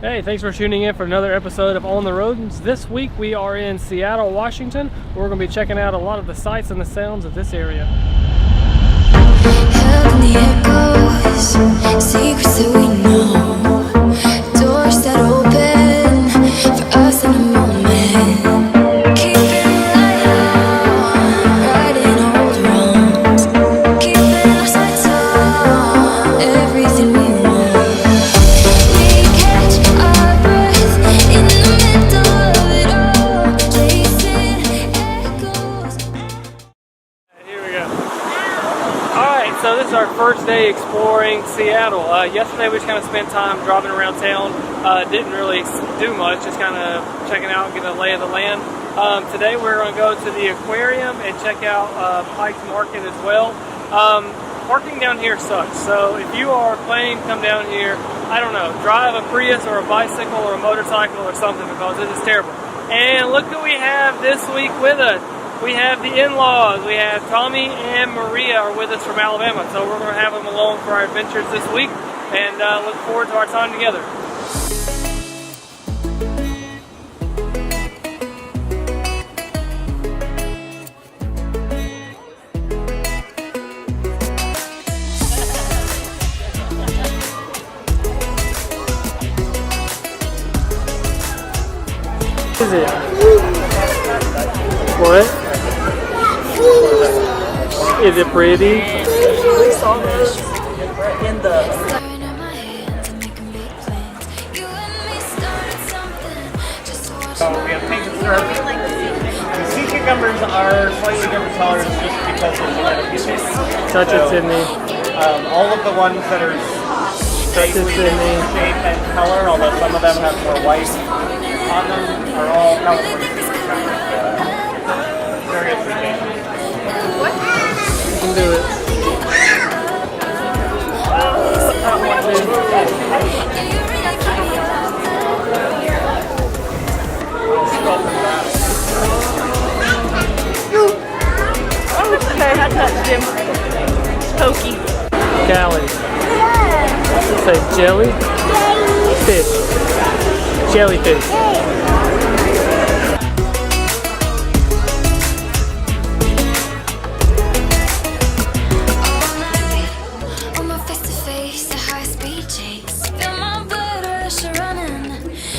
Hey, thanks for tuning in for another episode of On the Rodens. This week we are in Seattle, Washington, where we're going to be checking out a lot of the sights and the sounds of this area. The echoes, secrets that we know, doors that open for us in a moment. Keeping light on, righting old wrongs, keeping our sights on everything we want. We catch our breath in the middle of it all, chasing echoes. Here we go. Alright, so this is our first day exploring Seattle. Yesterday we just kind of spent time driving around town. Didn't really do much, just kind of checking out, getting a lay of the land. Today we're going to go to the aquarium and check out Pike Market as well. Parking down here sucks, so if you are planning to come down here, I don't know, drive a Prius or a bicycle or a motorcycle or something, because this is terrible. And look who we have this week with us. We have the in-laws. We have Tommy and Maria are with us from Alabama, so we're going to have them along for our adventures this week, and look forward to our time together. What is it? What? Is it pretty? We saw those in the Staring at my hands and making big plans. You and me started something just to watch. So we have pink syrup. The sea cucumbers are slightly different colors just because of genetic issues. Touch it, Sydney. All of the ones that are basically the same shape and color, although some of them have more white on them, are all California sea cucumbers. Very interesting. You can do it. okay, I touched him. Pokey. Callie. Say jelly. Fish. Jellyfish. On my face to face, a high speed chase. Feel my blood rush running.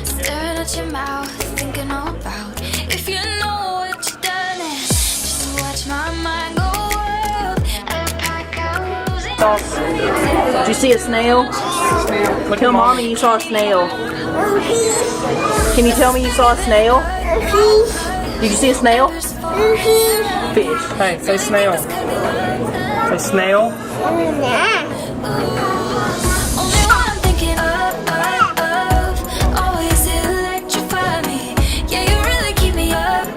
Staring at your mouth, thinking all about if you know what you done it. Just to watch my mind go wild. Did you see a snail? Tell mommy you saw a snail. Can you tell me you saw a snail? Did you see a snail? Fish. Hey, say snail. Say snail. Only one I'm thinking of, always electrify me. Yeah, you really keep me up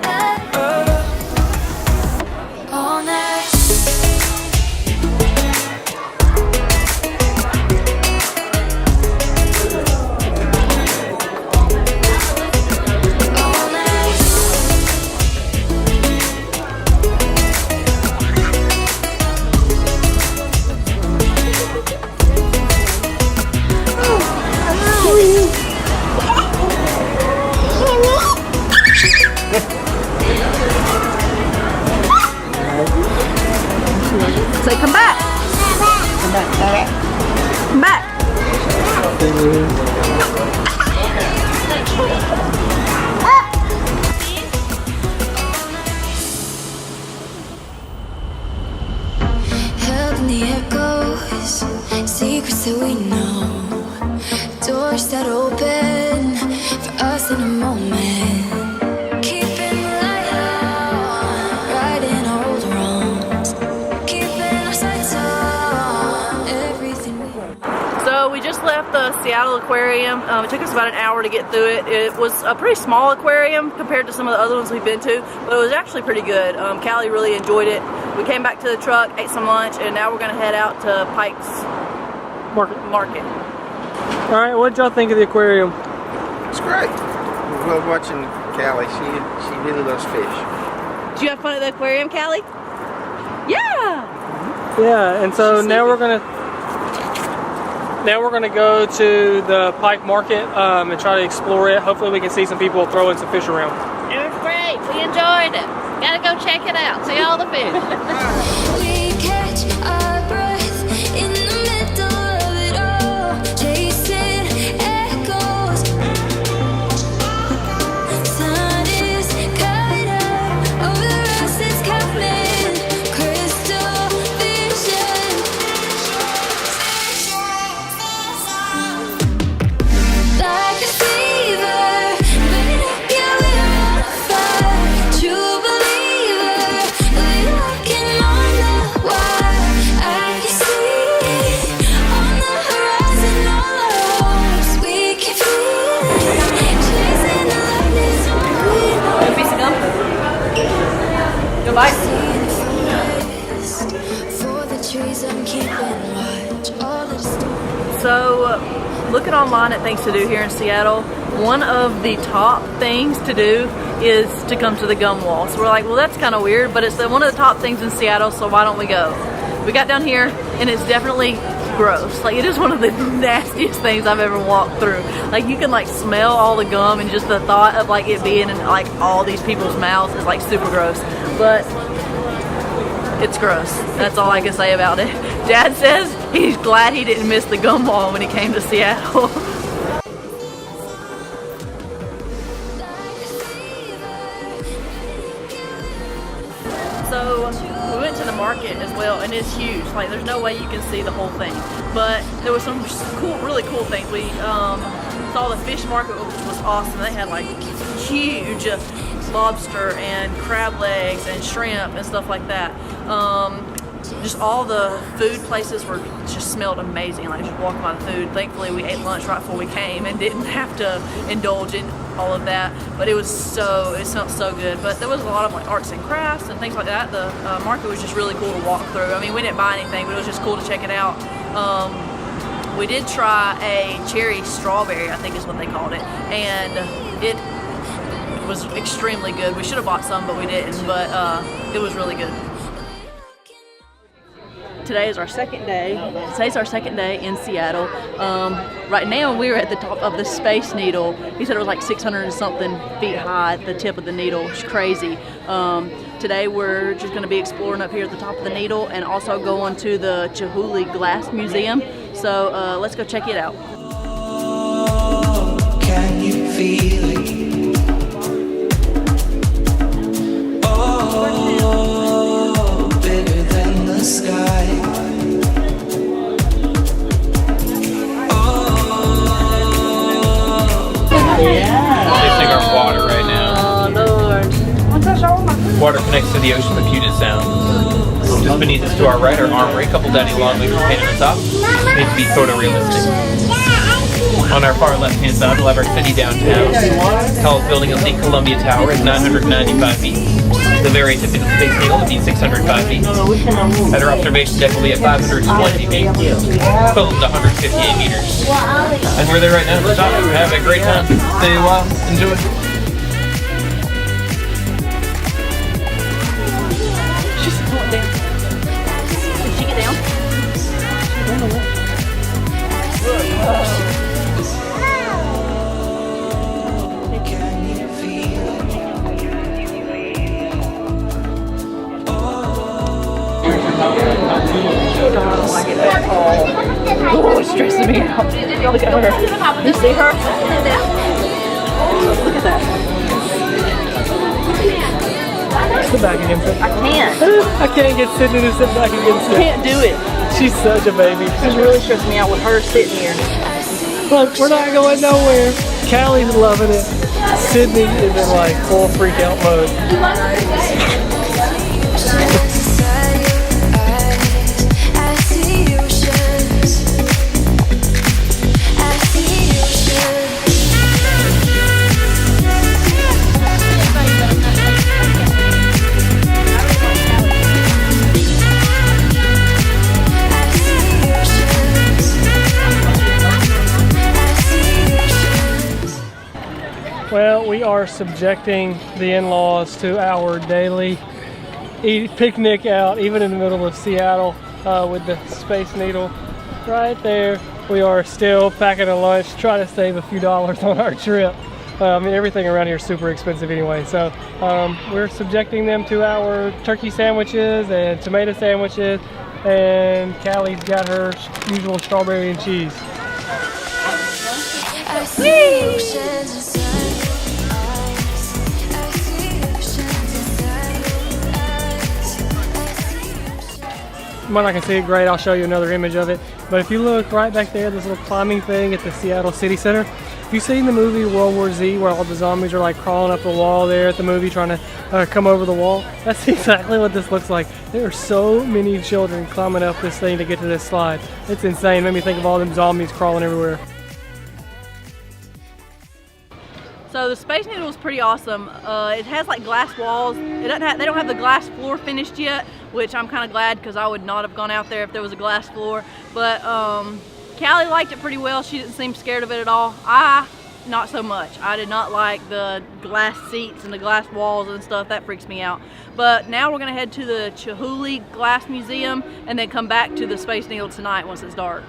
all night. All night. Say come back. Come back. Come back. Held in the echoes, secrets that we know, doors that open for us in a moment. Keeping light on, righting old wrongs, keeping our sights on everything we want. So we just left the Seattle Aquarium. It took us about an hour to get through it. It was a pretty small aquarium compared to some of the other ones we've been to, but it was actually pretty good. Callie really enjoyed it. We came back to the truck, ate some lunch, and now we're going to head out to Pike's Market. Alright, what did y'all think of the aquarium? It's great. We love watching Callie. She really loves fish. Did you have fun at the aquarium, Callie? Yeah! Yeah, and so now we're gonna Now we're going to go to the Pike Market and try to explore it. Hopefully we can see some people throwing some fish around. It was great. We enjoyed it. Gotta go check it out. See all the fish. We catch our breath in the middle of it all, chasing echoes. Sun is coming up over us, it's coming. Crystal vision. Like a fever, burning up your will on fire. True believer, we walking on the wire. I can see on the horizon all ours. We can feel it, chasing the lightness on we know. A piece of gum? Go bite. For the trees I'm keeping watch, all the storms. So, looking online at things to do here in Seattle, one of the top things to do is to come to the gum wall. So we're like, well, that's kind of weird, but it's one of the top things in Seattle, so why don't we go? We got down here, and it's definitely gross. Like, it is one of the nastiest things I've ever walked through. Like, you can like smell all the gum, and just the thought of like it being in like all these people's mouths is like super gross. But it's gross. That's all I can say about it. Dad says he's glad he didn't miss the gum wall when he came to Seattle. So we went to the market as well, and it's huge. Like, there's no way you can see the whole thing. But there was some cool, really cool things. We saw the fish market, which was awesome. They had like huge lobster and crab legs and shrimp and stuff like that. Just all the food places just smelled amazing. Like, just walking by the food. Thankfully, we ate lunch right before we came and didn't have to indulge in all of that. But it smelled so good. But there was a lot of like arts and crafts and things like that. The market was just really cool to walk through. I mean, we didn't buy anything, but it was just cool to check it out. We did try a cherry strawberry, I think is what they called it, and it was extremely good. We should have bought some, but we didn't. But it was really good. Today is our second day. Today's our second day in Seattle. Right now we are at the top of the Space Needle. He said it was like 600 and something feet high at the tip of the needle. It's crazy. Today we're just going to be exploring up here at the top of the needle and also going to the Chihuly Glass Museum. So let's go check it out. Can you feel it? Oh, bigger than the sky. Tasting our water right now. Oh, Lord. Water connects to the ocean with Puget Sound. Just beneath us to our right are armory, a couple daddy longleafs painted on the top. Needs to be photorealistic. On our far left-hand side, we'll have our city downtown. The tallest building you'll see, Columbia Tower, is 995 feet. The very tip of the Space Needle would be 605 feet. At our observation deck, we'll be at 520 feet, equivalent to 158 meters. And we're there right now at the top. Have a great time. Stay a while. Enjoy. She's going down. Did she get down? I don't know. Oh, it's stressing me out. Look at her. You see her? Look at that. Sit back again. I can't. I can't get Sydney to sit back against I her. can't do it. She's such a baby. It's really stressing me out with her sitting here. Look, we're not going nowhere. Callie's loving it. Sydney is in like full freak out mode. Well, we are subjecting the in-laws to our daily picnic out, even in the middle of Seattle, with the Space Needle right there. we are still packing a lunch, trying to save a few dollars on our trip. I mean, everything around here is super expensive anyway. So we're subjecting them to our turkey sandwiches and tomato sandwiches, and Callie's got her usual strawberry and cheese. You might not can see it great, I'll show you another image of it. But if you look right back there, this little climbing thing at the Seattle City Center. Have you seen the movie World War Z where all the zombies are like crawling up the wall there at the movie trying to come over the wall? That's exactly what this looks like. There are so many children climbing up this thing to get to this slide. It's insane. It made me think of all them zombies crawling everywhere. So the Space Needle is pretty awesome. It has like glass walls. They don't have the glass floor finished yet, which I'm kind of glad because I would not have gone out there if there was a glass floor. But Callie liked it pretty well. She didn't seem scared of it at all. Not so much. I did not like the glass seats and the glass walls and stuff. That freaks me out. But now we're gonna head to the Chihuly Glass Museum and then come back to the Space Needle tonight once it's dark.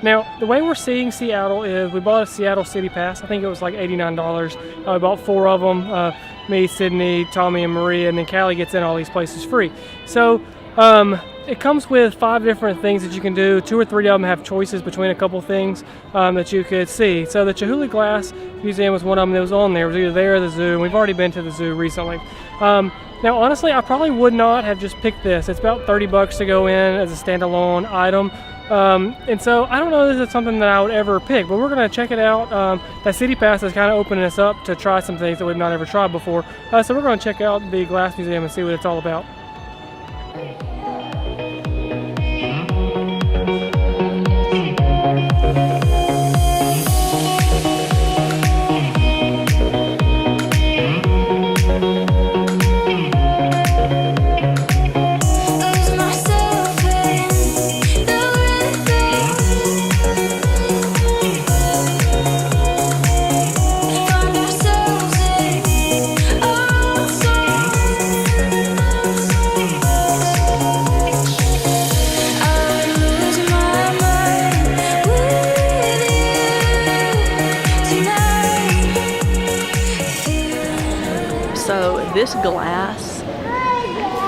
Now, the way we're seeing Seattle is we bought a Seattle City Pass. I think it was like $89. I bought 4 of them. Me, Sydney, Tommy, and Maria, and then Callie gets in all these places free. So it comes with 5 different things that you can do. 2 or 3 of them have choices between a couple things that you could see. So the Chihuly Glass Museum was one of them that was on there. It was either there or the zoo, and we've already been to the zoo recently. Now, honestly, I probably would not have just picked this. It's about $30 to go in as a standalone item. And so I don't know if it's something that I would ever pick, but we're going to check it out. That City Pass is kind of opening us up to try some things that we've not ever tried before. So we're going to check out the Glass Museum and see what it's all about. This glass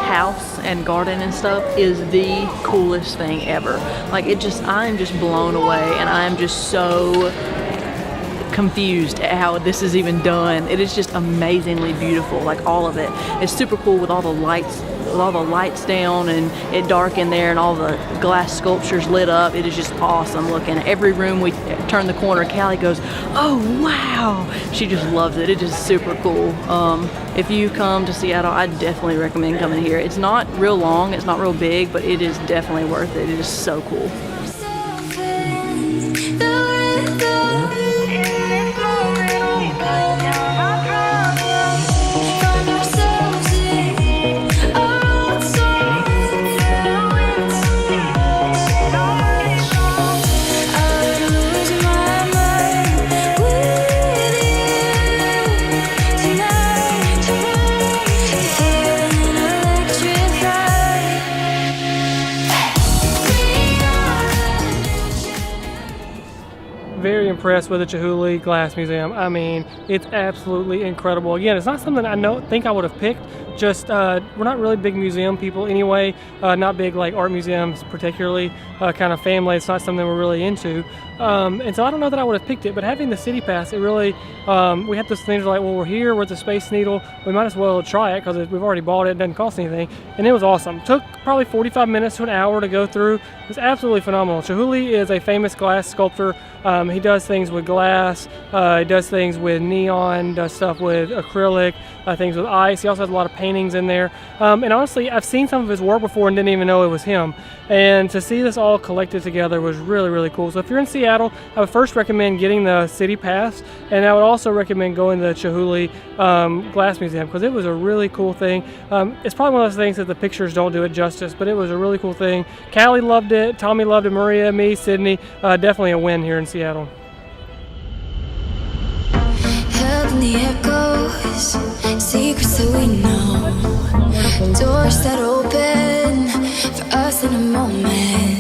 house and garden and stuff is the coolest thing ever. Like I'm just blown away, and I'm just so confused at how this is even done. It is just amazingly beautiful, like all of it. It's super cool with all the lights down and it dark in there and all the glass sculptures lit up. It is just awesome looking. Every room we turn the corner, Callie goes, "Oh wow!" She just loves it. It is super cool. If you come to Seattle, I definitely recommend coming here. It's not real long, it's not real big, but it is definitely worth it. It is so cool. Very impressed with the Chihuly Glass Museum. I mean, it's absolutely incredible. Again, it's not something I think I would have picked. Just we're not really big museum people anyway. Not big like art museums particularly. Kind of family. It's not something we're really into. And so I don't know that I would have picked it. But having the City Pass, it really we had this thing like, well, we're here. We're at the Space Needle. We might as well try it because we've already bought it. It doesn't cost anything. And it was awesome. Took probably 45 minutes to an hour to go through. It was absolutely phenomenal. Chihuly is a famous glass sculptor. He does things with glass, he does things with neon, does stuff with acrylic, things with ice. He also has a lot of paintings in there. And honestly, I've seen some of his work before and didn't even know it was him. And to see this all collected together was really, really cool. So if you're in Seattle, I would first recommend getting the City Pass, and I would also recommend going to the Chihuly Glass Museum because it was a really cool thing. It's probably one of those things that the pictures don't do it justice, but it was a really cool thing. Callie loved it, Tommy loved it, Maria, me, Sydney. Definitely a win here in Seattle. Held in the echoes, secrets that we know, doors that open for us in a moment.